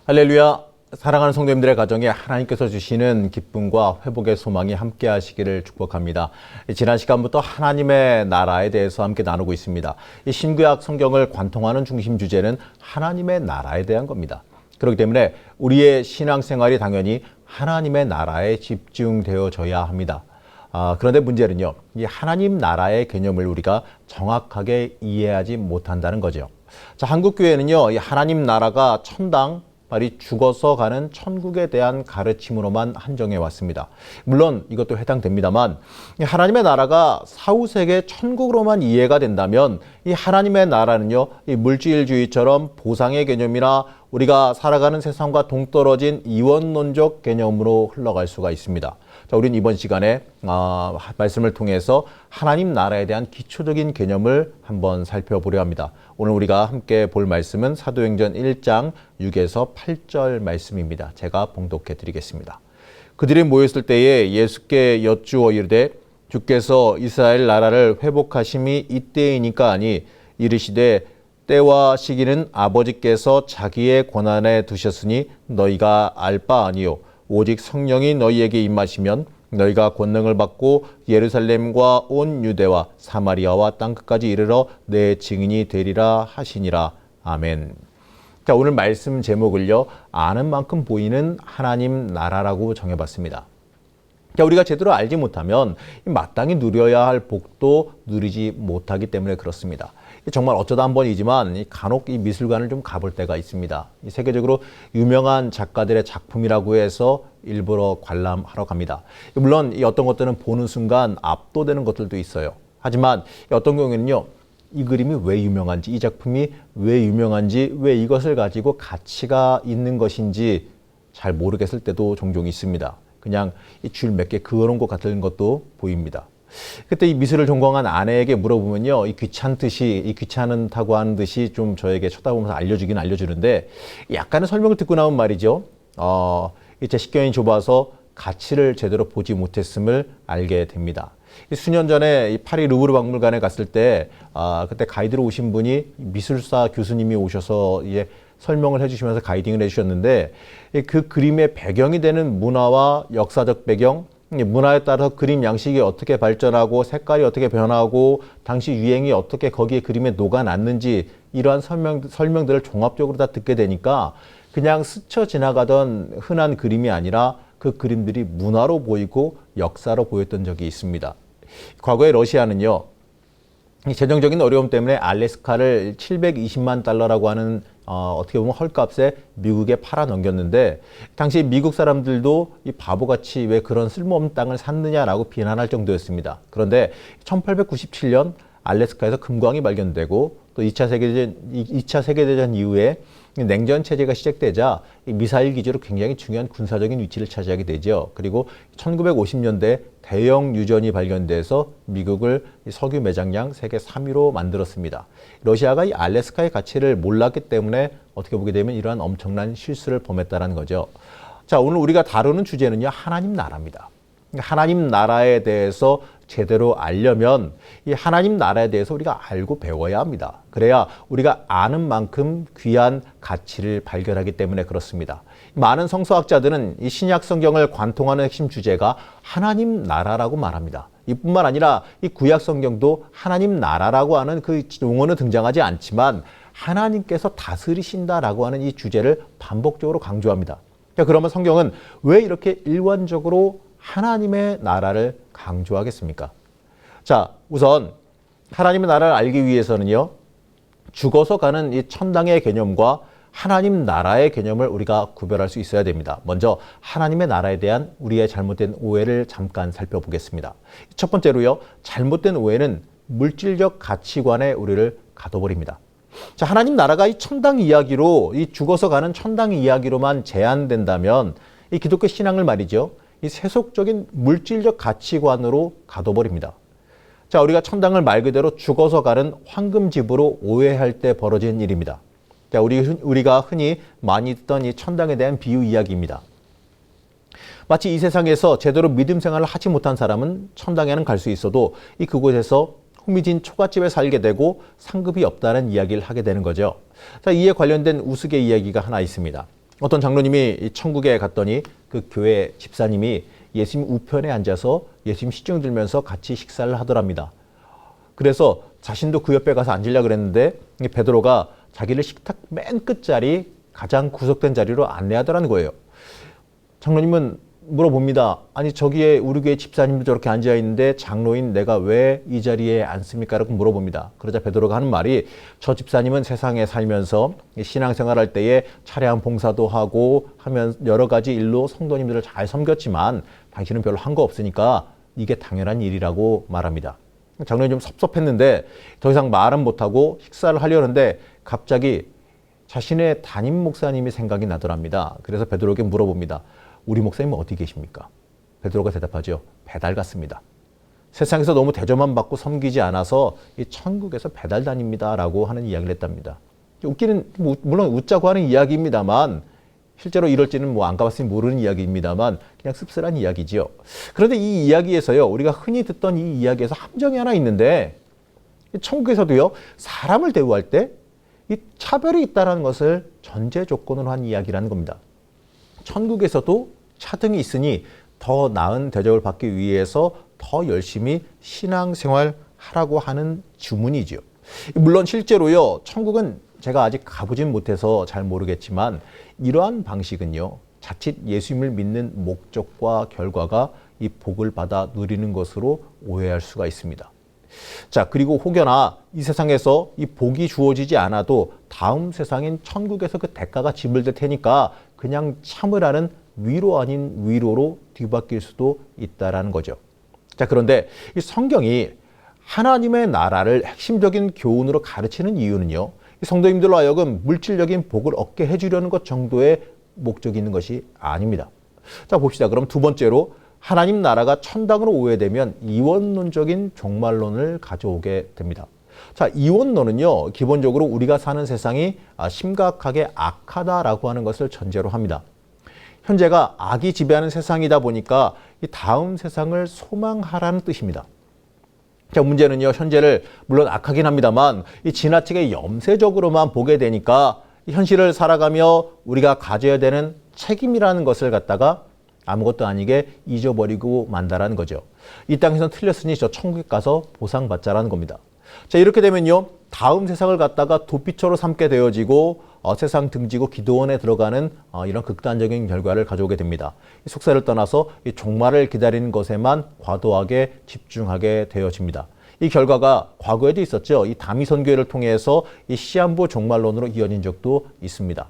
할렐루야! 사랑하는 성도님들의 가정에 하나님께서 주시는 기쁨과 회복의 소망이 함께 하시기를 축복합니다. 지난 시간부터 하나님의 나라에 대해서 함께 나누고 있습니다. 이 신구약 성경을 관통하는 중심 주제는 하나님의 나라에 대한 겁니다. 그렇기 때문에 우리의 신앙생활이 당연히 하나님의 나라에 집중되어져야 합니다. 그런데 문제는요, 이 하나님 나라의 개념을 우리가 정확하게 이해하지 못한다는 거죠. 자, 한국교회는요, 이 하나님 나라가 천당, 말이 죽어서 가는 천국에 대한 가르침으로만 한정해 왔습니다. 물론 이것도 해당됩니다만, 하나님의 나라가 사후세계 천국으로만 이해가 된다면 이 하나님의 나라는요, 이 물질주의처럼 보상의 개념이나 우리가 살아가는 세상과 동떨어진 이원론적 개념으로 흘러갈 수가 있습니다. 자, 우리는 이번 시간에 말씀을 통해서 하나님 나라에 대한 기초적인 개념을 한번 살펴보려 합니다. 오늘 우리가 함께 볼 말씀은 사도행전 1장 6에서 8절 말씀입니다. 제가 봉독해 드리겠습니다. 그들이 모였을 때에 예수께 여쭈어 이르되 주께서 이스라엘 나라를 회복하심이 이때이니까 하니 이르시되 때와 시기는 아버지께서 자기의 권한에 두셨으니 너희가 알 바 아니요 오직 성령이 너희에게 임하시면 너희가 권능을 받고 예루살렘과 온 유대와 사마리아와 땅끝까지 이르러 내 증인이 되리라 하시니라. 아멘. 자, 오늘 말씀 제목을요, 아는 만큼 보이는 하나님 나라라고 정해봤습니다. 자, 우리가 제대로 알지 못하면 마땅히 누려야 할 복도 누리지 못하기 때문에 그렇습니다. 정말 어쩌다 한 번이지만 간혹 이 미술관을 좀 가볼 때가 있습니다. 세계적으로 유명한 작가들의 작품이라고 해서 일부러 관람하러 갑니다. 물론 이 어떤 것들은 보는 순간 압도되는 것들도 있어요. 하지만 어떤 경우에는요, 이 그림이 왜 유명한지, 이 작품이 왜 유명한지, 왜 이것을 가지고 가치가 있는 것인지 잘 모르겠을 때도 종종 있습니다. 그냥 줄 몇 개 그어놓은 것 같은 것도 보입니다. 그때 이 미술을 전공한 아내에게 물어보면요, 이 귀찮다고 하는 듯이 좀 저에게 쳐다보면서 알려주긴 알려주는데, 약간의 설명을 듣고 나온 말이죠. 제 식견이 좁아서 가치를 제대로 보지 못했음을 알게 됩니다. 수년 전에 이 파리 루브르 박물관에 갔을 때, 그때 가이드로 오신 분이 미술사 교수님이 오셔서 이제 설명을 해주시면서 가이딩을 해주셨는데, 그 그림의 배경이 되는 문화와 역사적 배경, 문화에 따라서 그림 양식이 어떻게 발전하고 색깔이 어떻게 변하고 당시 유행이 어떻게 거기에 그림에 녹아났는지 이러한 설명들을 종합적으로 다 듣게 되니까 그냥 스쳐 지나가던 흔한 그림이 아니라 그 그림들이 문화로 보이고 역사로 보였던 적이 있습니다. 과거에 러시아는요, 재정적인 어려움 때문에 알래스카를 720만 달러라고 하는 어떻게 보면 헐값에 미국에 팔아 넘겼는데, 당시 미국 사람들도 이 바보같이 왜 그런 쓸모없는 땅을 샀느냐라고 비난할 정도였습니다. 그런데 1897년 알래스카에서 금광이 발견되고 또 2차 세계대전 이후에 냉전 체제가 시작되자 미사일 기지로 굉장히 중요한 군사적인 위치를 차지하게 되죠. 그리고 1950년대 대형 유전이 발견돼서 미국을 석유 매장량 세계 3위로 만들었습니다. 러시아가 이 알래스카의 가치를 몰랐기 때문에 어떻게 보게 되면 이러한 엄청난 실수를 범했다는 거죠. 자, 오늘 우리가 다루는 주제는요, 하나님 나라입니다. 하나님 나라에 대해서 제대로 알려면 이 하나님 나라에 대해서 우리가 알고 배워야 합니다. 그래야 우리가 아는 만큼 귀한 가치를 발견하기 때문에 그렇습니다. 많은 성서학자들은 이 신약 성경을 관통하는 핵심 주제가 하나님 나라라고 말합니다. 이뿐만 아니라 이 구약 성경도 하나님 나라라고 하는 그 용어는 등장하지 않지만 하나님께서 다스리신다라고 하는 이 주제를 반복적으로 강조합니다. 자, 그러면 성경은 왜 이렇게 일관적으로 하나님의 나라를 강조하겠습니까? 자, 우선 하나님의 나라를 알기 위해서는요, 죽어서 가는 이 천당의 개념과 하나님 나라의 개념을 우리가 구별할 수 있어야 됩니다. 먼저 하나님의 나라에 대한 우리의 잘못된 오해를 잠깐 살펴보겠습니다. 첫 번째로요, 잘못된 오해는 물질적 가치관에 우리를 가둬버립니다. 자, 하나님 나라가 이 천당 이야기로, 이 죽어서 가는 천당 이야기로만 제한된다면 이 기독교 신앙을 말이죠, 이 세속적인 물질적 가치관으로 가둬버립니다. 자, 우리가 천당을 말 그대로 죽어서 가는 황금집으로 오해할 때 벌어진 일입니다. 자, 우리가 흔히 많이 듣던 이 천당에 대한 비유 이야기입니다. 마치 이 세상에서 제대로 믿음 생활을 하지 못한 사람은 천당에는 갈 수 있어도 이 그곳에서 후미진 초가집에 살게 되고 상급이 없다는 이야기를 하게 되는 거죠. 자, 이에 관련된 우스개 이야기가 하나 있습니다. 어떤 장로님이 천국에 갔더니 그 교회 집사님이 예수님 우편에 앉아서 예수님 시중 들면서 같이 식사를 하더랍니다. 그래서 자신도 그 옆에 가서 앉으려고 그랬는데 베드로가 자기를 식탁 맨 끝자리 가장 구석된 자리로 안내하더라는 거예요. 장로님은 물어봅니다. 아니 저기에 우리 교회 집사님도 저렇게 앉아있는데 장로인 내가 왜 이 자리에 앉습니까? 라고 물어봅니다. 그러자 베드로가 하는 말이 저 집사님은 세상에 살면서 신앙생활할 때에 차량 봉사도 하고 하면 여러 가지 일로 성도님들을 잘 섬겼지만 당신은 별로 한 거 없으니까 이게 당연한 일이라고 말합니다. 장로님 좀 섭섭했는데 더 이상 말은 못하고 식사를 하려는데 갑자기 자신의 담임 목사님이 생각이 나더랍니다. 그래서 베드로에게 물어봅니다. 우리 목사님은 어디 계십니까? 베드로가 대답하죠. 배달 갔습니다. 세상에서 너무 대접만 받고 섬기지 않아서 이 천국에서 배달 다닙니다. 라고 하는 이야기를 했답니다. 웃기는, 물론 웃자고 하는 이야기입니다만 실제로 이럴지는 뭐 안 가봤으니 모르는 이야기입니다만 그냥 씁쓸한 이야기지요. 그런데 이 이야기에서요. 우리가 흔히 듣던 이 이야기에서 함정이 하나 있는데 천국에서도요. 사람을 대우할 때 이 차별이 있다는 것을 전제 조건으로 한 이야기라는 겁니다. 천국에서도 차등이 있으니 더 나은 대접을 받기 위해서 더 열심히 신앙생활 하라고 하는 주문이죠. 물론 실제로요. 천국은 제가 아직 가보진 못해서 잘 모르겠지만 이러한 방식은요. 자칫 예수님을 믿는 목적과 결과가 이 복을 받아 누리는 것으로 오해할 수가 있습니다. 자, 그리고 혹여나 이 세상에서 이 복이 주어지지 않아도 다음 세상인 천국에서 그 대가가 지불될 테니까 그냥 참으라는 위로 아닌 위로로 뒤바뀔 수도 있다라는 거죠. 자, 그런데 이 성경이 하나님의 나라를 핵심적인 교훈으로 가르치는 이유는요. 이 성도님들로 하여금 물질적인 복을 얻게 해주려는 것 정도의 목적이 있는 것이 아닙니다. 자, 봅시다. 그럼 두 번째로 하나님 나라가 천당으로 오해되면 이원론적인 종말론을 가져오게 됩니다. 자, 이원론은요. 기본적으로 우리가 사는 세상이 심각하게 악하다라고 하는 것을 전제로 합니다. 현재가 악이 지배하는 세상이다 보니까 이 다음 세상을 소망하라는 뜻입니다. 자, 문제는요. 현재를 물론 악하긴 합니다만 이 지나치게 염세적으로만 보게 되니까 현실을 살아가며 우리가 가져야 되는 책임이라는 것을 갖다가 아무것도 아니게 잊어버리고 만다라는 거죠. 이 땅에서는 틀렸으니 저 천국에 가서 보상받자라는 겁니다. 자, 이렇게 되면요. 다음 세상을 갖다가 도피처로 삼게 되어지고 세상 등지고 기도원에 들어가는 이런 극단적인 결과를 가져오게 됩니다. 이 속세를 떠나서 이 종말을 기다리는 것에만 과도하게 집중하게 되어집니다. 이 결과가 과거에도 있었죠. 이 다미선교회를 통해서 이 시한부 종말론으로 이어진 적도 있습니다.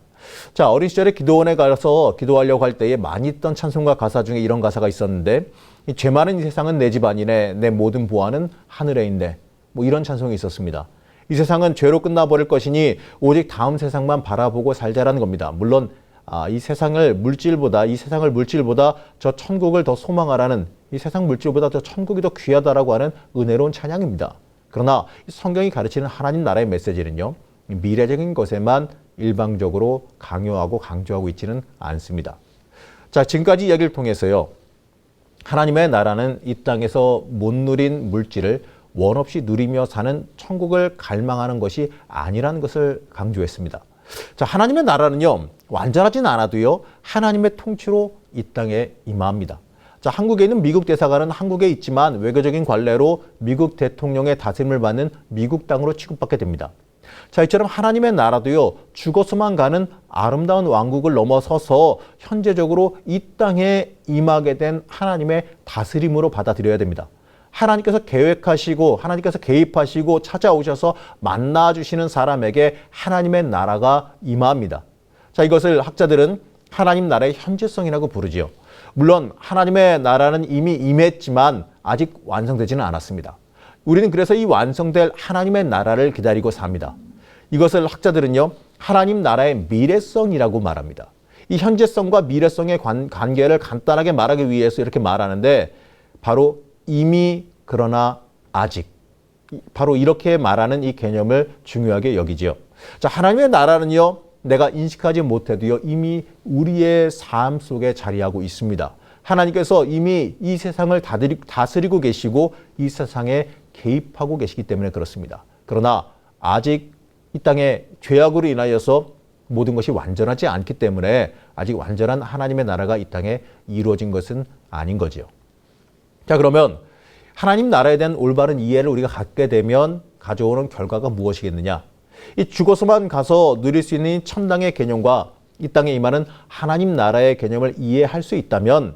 자, 어린 시절에 기도원에 가서 기도하려고 할 때에 많이 있던 찬송가 가사 중에 이런 가사가 있었는데 이 죄 많은 이 세상은 내 집 아니네 내 모든 보화는 하늘에 있네 뭐 이런 찬송이 있었습니다. 이 세상은 죄로 끝나버릴 것이니 오직 다음 세상만 바라보고 살자라는 겁니다. 물론 이 세상을 물질보다 저 천국을 더 소망하라는 이 세상 물질보다 저 천국이 더 귀하다라고 하는 은혜로운 찬양입니다. 그러나 성경이 가르치는 하나님 나라의 메시지는요. 미래적인 것에만 일방적으로 강요하고 강조하고 있지는 않습니다. 자, 지금까지 이야기를 통해서요. 하나님의 나라는 이 땅에서 못 누린 물질을 원 없이 누리며 사는 천국을 갈망하는 것이 아니라는 것을 강조했습니다. 자, 하나님의 나라는요. 완전하진 않아도요. 하나님의 통치로 이 땅에 임합니다. 자, 한국에 있는 미국 대사관은 한국에 있지만 외교적인 관례로 미국 대통령의 다스림을 받는 미국 땅으로 취급받게 됩니다. 자, 이처럼 하나님의 나라도요. 죽어서만 가는 아름다운 왕국을 넘어서서 현재적으로 이 땅에 임하게 된 하나님의 다스림으로 받아들여야 됩니다. 하나님께서 계획하시고 하나님께서 개입하시고 찾아오셔서 만나주시는 사람에게 하나님의 나라가 임합니다. 자, 이것을 학자들은 하나님 나라의 현재성이라고 부르지요. 물론 하나님의 나라는 이미 임했지만 아직 완성되지는 않았습니다. 우리는 그래서 이 완성될 하나님의 나라를 기다리고 삽니다. 이것을 학자들은요. 하나님 나라의 미래성이라고 말합니다. 이 현재성과 미래성의 관계를 간단하게 말하기 위해서 이렇게 말하는데 바로 이미 그러나 아직 바로 이렇게 말하는 이 개념을 중요하게 여기지요. 자, 하나님의 나라는요. 내가 인식하지 못해도요. 이미 우리의 삶 속에 자리하고 있습니다. 하나님께서 이미 이 세상을 다스리고 계시고 이 세상에 개입하고 계시기 때문에 그렇습니다. 그러나 아직 이 땅에 죄악으로 인하여서 모든 것이 완전하지 않기 때문에 아직 완전한 하나님의 나라가 이 땅에 이루어진 것은 아닌 거지요. 자, 그러면 하나님 나라에 대한 올바른 이해를 우리가 갖게 되면 가져오는 결과가 무엇이겠느냐? 이 죽어서만 가서 누릴 수 있는 천당의 개념과 이 땅에 임하는 하나님 나라의 개념을 이해할 수 있다면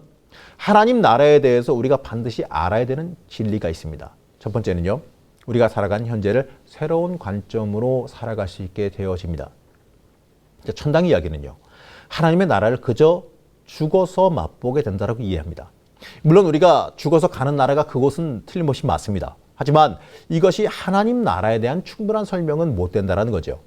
하나님 나라에 대해서 우리가 반드시 알아야 되는 진리가 있습니다. 첫 번째는요, 우리가 살아가는 현재를 새로운 관점으로 살아갈 수 있게 되어집니다. 천당 이야기는요, 하나님의 나라를 그저 죽어서 맛보게 된다라고 이해합니다. 물론 우리가 죽어서 가는 나라가 그곳은 틀림없이 맞습니다. 하지만 이것이 하나님 나라에 대한 충분한 설명은 못 된다는 거죠.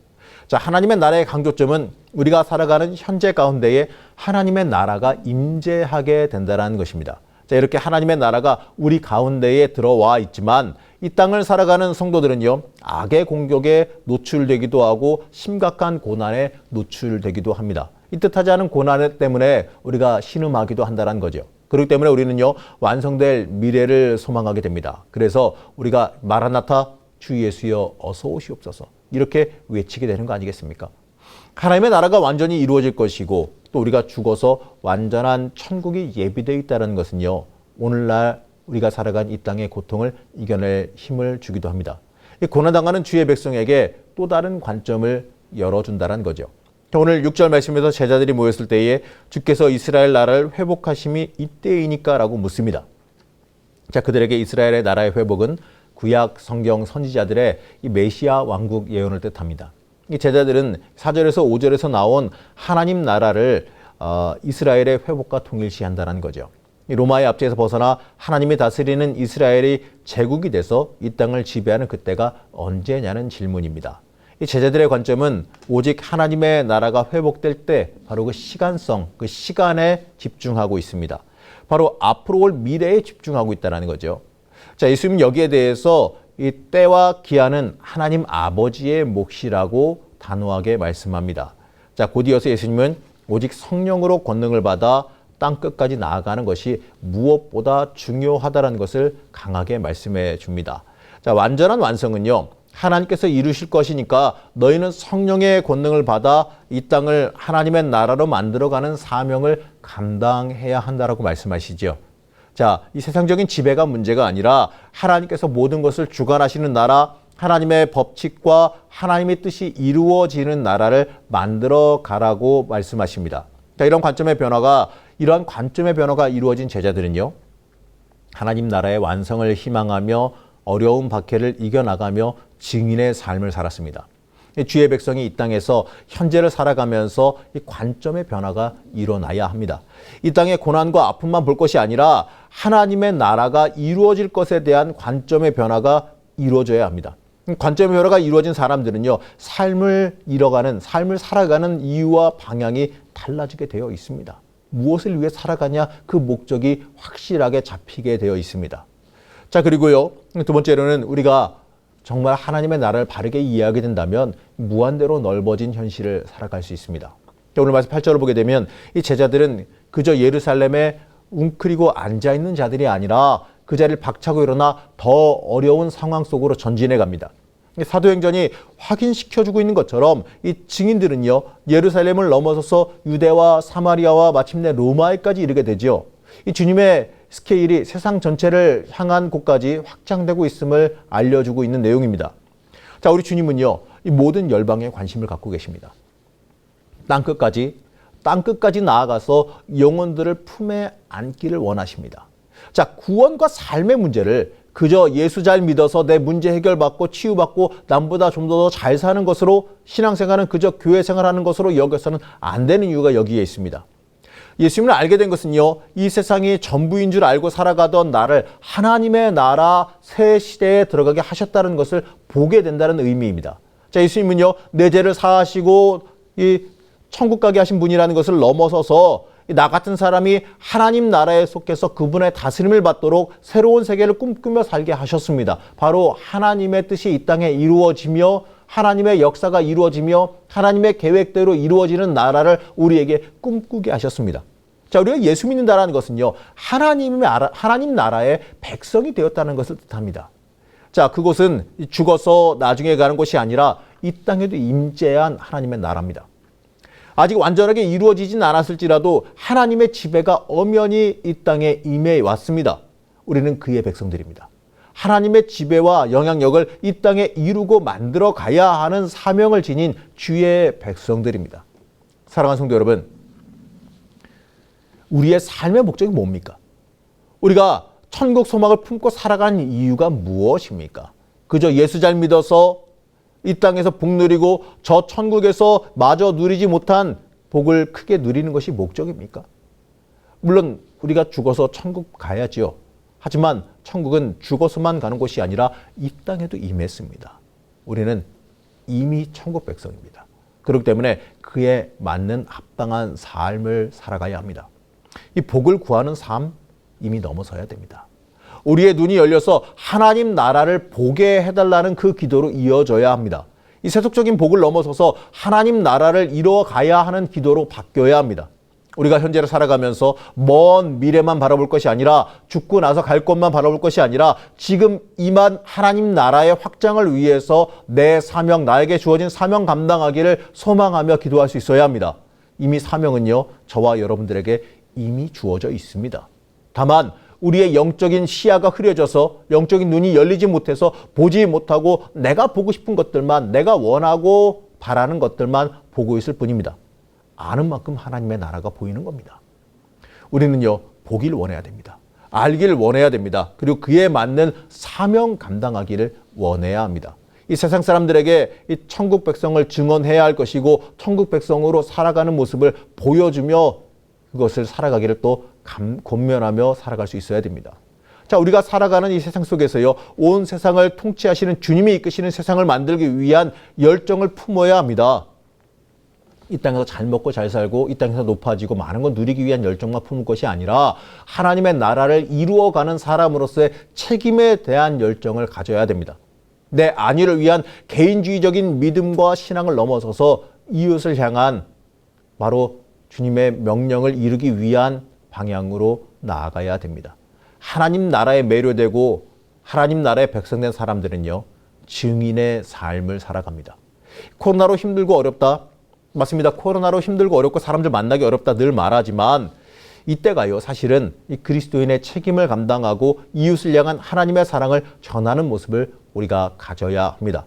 자, 하나님의 나라의 강조점은 우리가 살아가는 현재 가운데에 하나님의 나라가 임재하게 된다는 것입니다. 자, 이렇게 하나님의 나라가 우리 가운데에 들어와 있지만 이 땅을 살아가는 성도들은요, 악의 공격에 노출되기도 하고 심각한 고난에 노출되기도 합니다. 이 뜻하지 않은 고난 때문에 우리가 신음하기도 한다는 거죠. 그렇기 때문에 우리는요, 완성될 미래를 소망하게 됩니다. 그래서 우리가 마라나타 주 예수여 어서 오시옵소서 이렇게 외치게 되는 거 아니겠습니까? 하나님의 나라가 완전히 이루어질 것이고 또 우리가 죽어서 완전한 천국이 예비되어 있다는 것은요, 오늘날 우리가 살아간 이 땅의 고통을 이겨낼 힘을 주기도 합니다. 이 고난당하는 주의 백성에게 또 다른 관점을 열어준다는 거죠. 오늘 6절 말씀에서 제자들이 모였을 때에 주께서 이스라엘 나라를 회복하심이 이때이니까 라고 묻습니다. 자, 그들에게 이스라엘의 나라의 회복은 구약 성경 선지자들의 이 메시아 왕국 예언을 뜻합니다. 이 제자들은 4절에서 5절에서 나온 하나님 나라를 이스라엘의 회복과 동일시한다는 거죠. 로마의 압제에서 벗어나 하나님이 다스리는 이스라엘이 제국이 돼서 이 땅을 지배하는 그때가 언제냐는 질문입니다. 이 제자들의 관점은 오직 하나님의 나라가 회복될 때 바로 그 시간성, 그 시간에 집중하고 있습니다. 바로 앞으로 올 미래에 집중하고 있다는 거죠. 자, 예수님은 여기에 대해서 이 때와 기한은 하나님 아버지의 몫이라고 단호하게 말씀합니다. 자, 곧이어서 예수님은 오직 성령으로 권능을 받아 땅 끝까지 나아가는 것이 무엇보다 중요하다는 것을 강하게 말씀해 줍니다. 자, 완전한 완성은요, 하나님께서 이루실 것이니까 너희는 성령의 권능을 받아 이 땅을 하나님의 나라로 만들어가는 사명을 감당해야 한다라고 말씀하시죠. 자, 이 세상적인 지배가 문제가 아니라 하나님께서 모든 것을 주관하시는 나라, 하나님의 법칙과 하나님의 뜻이 이루어지는 나라를 만들어 가라고 말씀하십니다. 자, 이러한 관점의 변화가 이루어진 제자들은요, 하나님 나라의 완성을 희망하며 어려운 박해를 이겨나가며 증인의 삶을 살았습니다. 주의 백성이 이 땅에서 현재를 살아가면서 이 관점의 변화가 일어나야 합니다. 이 땅의 고난과 아픔만 볼 것이 아니라 하나님의 나라가 이루어질 것에 대한 관점의 변화가 이루어져야 합니다. 관점의 변화가 이루어진 사람들은요, 삶을 살아가는 이유와 방향이 달라지게 되어 있습니다. 무엇을 위해 살아가냐, 그 목적이 확실하게 잡히게 되어 있습니다. 자, 그리고요, 두 번째로는 우리가 정말 하나님의 나라를 바르게 이해하게 된다면 무한대로 넓어진 현실을 살아갈 수 있습니다. 오늘 말씀 8절을 보게 되면 이 제자들은 그저 예루살렘에 웅크리고 앉아있는 자들이 아니라 그 자리를 박차고 일어나 더 어려운 상황 속으로 전진해 갑니다. 사도행전이 확인시켜주고 있는 것처럼 이 증인들은요, 예루살렘을 넘어서서 유대와 사마리아와 마침내 로마에까지 이르게 되죠. 이 주님의 스케일이 세상 전체를 향한 곳까지 확장되고 있음을 알려주고 있는 내용입니다. 자, 우리 주님은요, 이 모든 열방에 관심을 갖고 계십니다. 땅끝까지 나아가서 영혼들을 품에 안기를 원하십니다. 자, 구원과 삶의 문제를 그저 예수 잘 믿어서 내 문제 해결받고 치유받고 남보다 좀 더 잘 사는 것으로, 신앙생활은 그저 교회 생활하는 것으로 여겨서는 안 되는 이유가 여기에 있습니다. 예수님을 알게 된 것은요, 이 세상이 전부인 줄 알고 살아가던 나를 하나님의 나라 새 시대에 들어가게 하셨다는 것을 보게 된다는 의미입니다. 자, 예수님은요, 내 죄를 사하시고 이 천국 가게 하신 분이라는 것을 넘어서서 나 같은 사람이 하나님 나라에 속해서 그분의 다스림을 받도록 새로운 세계를 꿈꾸며 살게 하셨습니다. 바로 하나님의 뜻이 이 땅에 이루어지며 하나님의 역사가 이루어지며 하나님의 계획대로 이루어지는 나라를 우리에게 꿈꾸게 하셨습니다. 자, 우리가 예수 믿는다는 것은요, 하나님 나라의 백성이 되었다는 것을 뜻합니다. 자, 그곳은 죽어서 나중에 가는 곳이 아니라 이 땅에도 임재한 하나님의 나라입니다. 아직 완전하게 이루어지진 않았을지라도 하나님의 지배가 엄연히 이 땅에 임해 왔습니다. 우리는 그의 백성들입니다. 하나님의 지배와 영향력을 이 땅에 이루고 만들어 가야 하는 사명을 지닌 주의 백성들입니다. 사랑하는 성도 여러분, 우리의 삶의 목적이 뭡니까? 우리가 천국 소망을 품고 살아가는 이유가 무엇입니까? 그저 예수 잘 믿어서 이 땅에서 복 누리고 저 천국에서 마저 누리지 못한 복을 크게 누리는 것이 목적입니까? 물론 우리가 죽어서 천국 가야지요. 하지만 천국은 죽어서만 가는 곳이 아니라 이 땅에도 임했습니다. 우리는 이미 천국 백성입니다. 그렇기 때문에 그에 맞는 합당한 삶을 살아가야 합니다. 이 복을 구하는 삶 이미 넘어서야 됩니다. 우리의 눈이 열려서 하나님 나라를 보게 해달라는 그 기도로 이어져야 합니다. 이 세속적인 복을 넘어서서 하나님 나라를 이루어 가야 하는 기도로 바뀌어야 합니다. 우리가 현재를 살아가면서 먼 미래만 바라볼 것이 아니라 죽고 나서 갈 곳만 바라볼 것이 아니라 지금 임한 하나님 나라의 확장을 위해서 내 사명, 나에게 주어진 사명 감당하기를 소망하며 기도할 수 있어야 합니다. 이미 사명은요, 저와 여러분들에게 이미 주어져 있습니다. 다만 우리의 영적인 시야가 흐려져서 영적인 눈이 열리지 못해서 보지 못하고 내가 보고 싶은 것들만, 내가 원하고 바라는 것들만 보고 있을 뿐입니다. 아는 만큼 하나님의 나라가 보이는 겁니다. 우리는요, 보기를 원해야 됩니다. 알기를 원해야 됩니다. 그리고 그에 맞는 사명 감당하기를 원해야 합니다. 이 세상 사람들에게 이 천국 백성을 증언해야 할 것이고 천국 백성으로 살아가는 모습을 보여주며 그것을 살아가기를 또 권면하며 살아갈 수 있어야 됩니다. 자, 우리가 살아가는 이 세상 속에서요, 온 세상을 통치하시는 주님이 이끄시는 세상을 만들기 위한 열정을 품어야 합니다. 이 땅에서 잘 먹고 잘 살고 이 땅에서 높아지고 많은 걸 누리기 위한 열정만 품을 것이 아니라 하나님의 나라를 이루어가는 사람으로서의 책임에 대한 열정을 가져야 됩니다. 내 안위를 위한 개인주의적인 믿음과 신앙을 넘어서서 이웃을 향한 바로 주님의 명령을 이루기 위한 방향으로 나아가야 됩니다. 하나님 나라에 매료되고 하나님 나라의 백성된 사람들은요, 증인의 삶을 살아갑니다. 코로나로 힘들고 어렵다. 맞습니다. 코로나로 힘들고 어렵고 사람들 만나기 어렵다 늘 말하지만 이때가요, 사실은 이 그리스도인의 책임을 감당하고 이웃을 향한 하나님의 사랑을 전하는 모습을 우리가 가져야 합니다.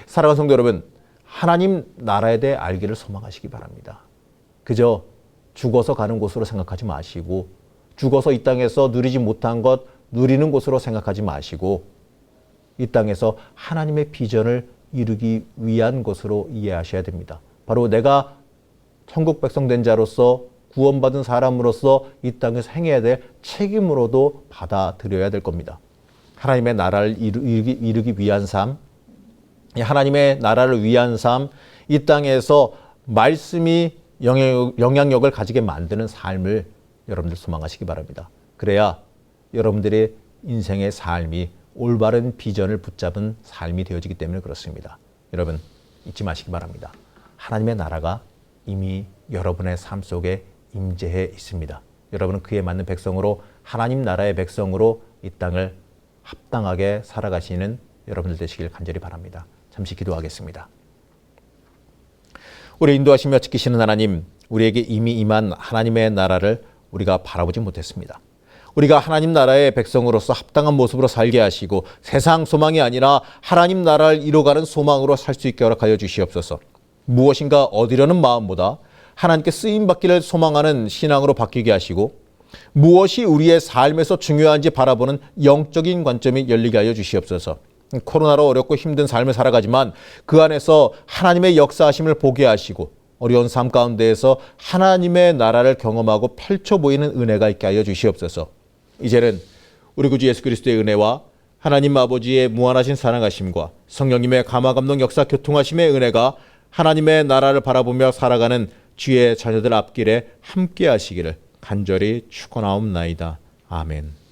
사랑하는 성도 여러분, 하나님 나라에 대해 알기를 소망하시기 바랍니다. 그저 죽어서 가는 곳으로 생각하지 마시고 죽어서 이 땅에서 누리지 못한 것 누리는 곳으로 생각하지 마시고 이 땅에서 하나님의 비전을 이루기 위한 것으로 이해하셔야 됩니다. 바로 내가 천국 백성 된 자로서 구원받은 사람으로서 이 땅에서 행해야 될 책임으로도 받아들여야 될 겁니다. 하나님의 나라를 이루기 위한 삶, 하나님의 나라를 위한 삶, 이 땅에서 말씀이 영향력을 가지게 만드는 삶을 여러분들 소망하시기 바랍니다. 그래야 여러분들의 인생의 삶이 올바른 비전을 붙잡은 삶이 되어지기 때문에 그렇습니다. 여러분 잊지 마시기 바랍니다. 하나님의 나라가 이미 여러분의 삶 속에 임재해 있습니다. 여러분은 그에 맞는 백성으로 하나님 나라의 백성으로 이 땅을 합당하게 살아가시는 여러분들 되시길 간절히 바랍니다. 잠시 기도하겠습니다. 우리 인도하시며 지키시는 하나님, 우리에게 이미 임한 하나님의 나라를 우리가 바라보지 못했습니다. 우리가 하나님 나라의 백성으로서 합당한 모습으로 살게 하시고 세상 소망이 아니라 하나님 나라를 이루어가는 소망으로 살 수 있게 허락하여 주시옵소서. 무엇인가 얻으려는 마음보다 하나님께 쓰임받기를 소망하는 신앙으로 바뀌게 하시고 무엇이 우리의 삶에서 중요한지 바라보는 영적인 관점이 열리게 하여 주시옵소서. 코로나로 어렵고 힘든 삶을 살아가지만 그 안에서 하나님의 역사하심을 보게 하시고 어려운 삶 가운데에서 하나님의 나라를 경험하고 펼쳐 보이는 은혜가 있게 하여 주시옵소서. 이제는 우리 구주 예수 그리스도의 은혜와 하나님 아버지의 무한하신 사랑하심과 성령님의 감화 감동 역사 교통하심의 은혜가 하나님의 나라를 바라보며 살아가는 주의 자녀들 앞길에 함께 하시기를 간절히 축원하옵나이다. 아멘.